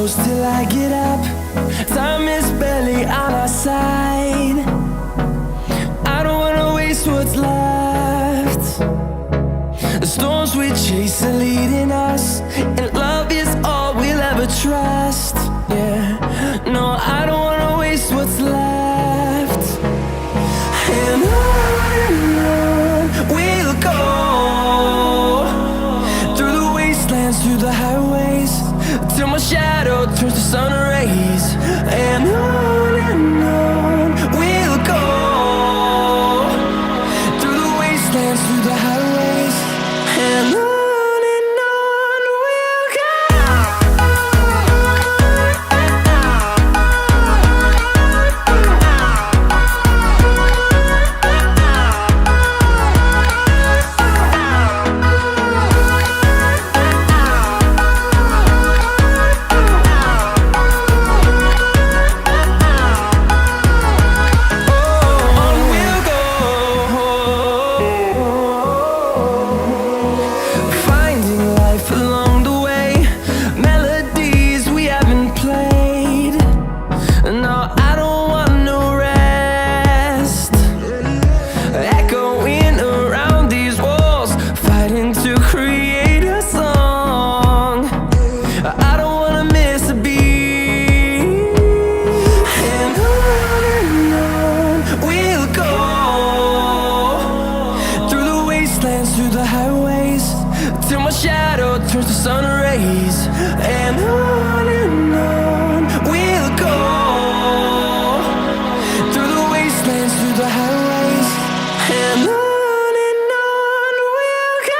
close till I get up. Time is barely on our side. I don't wanna waste what's left. The storms we chase are leading us, and love is all we'll ever trust. Yeah, no, I don't wanna waste what's left. And on we'll go, through the wastelands, through the highways, till my shadow turns to sun rays. And on we'll go, through the wastelands, through the highways, and on we'll go. Through the highways, till my shadow turns to sun rays. And on we'll go, through the wastelands, through the highways, and on we'll go.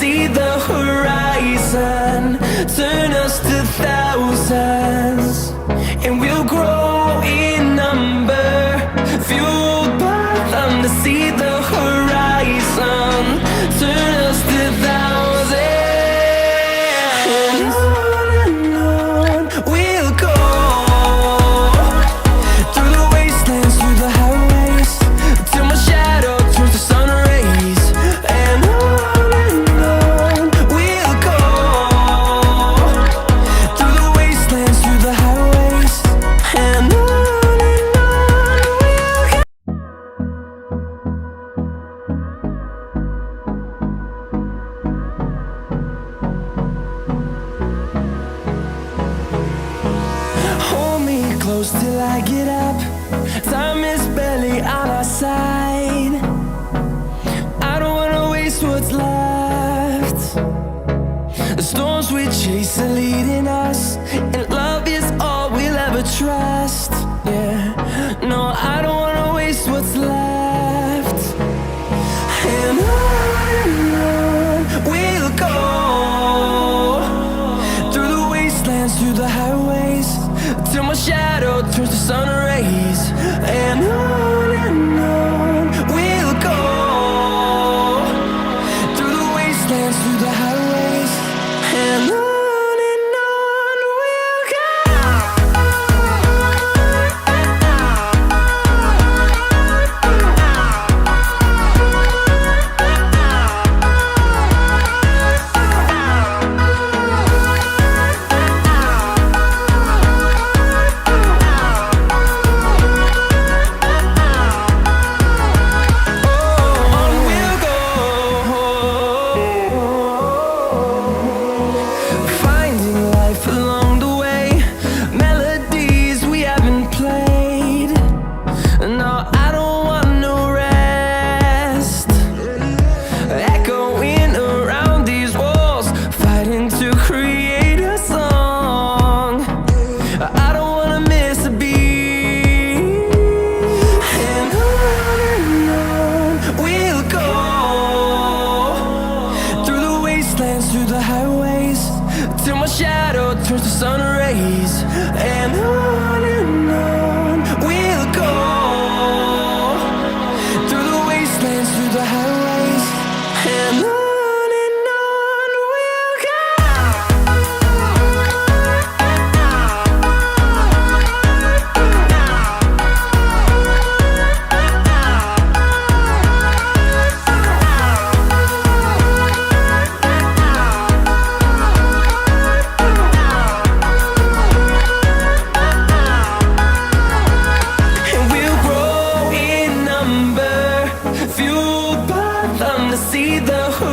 See the horizon turn us to thousands, and we'll grow in number, fueled by them. To see the horizon turn us to thousands, and on we'll go, through the wastelands, through the highways, till my shadow turns to sun rays. And close till I get up. Time is barely on our side. I don't wanna waste what's left. The storms we chase are leading us, and love is all we'll ever trust. Yeah, no, I don't wanna waste what's left. And on we'll go, through the wastelands, through the highways, till my shadow turns to sun rays. And on we'll go, through the wastelands, through the highways, and on the highways, and on we'll see the hood.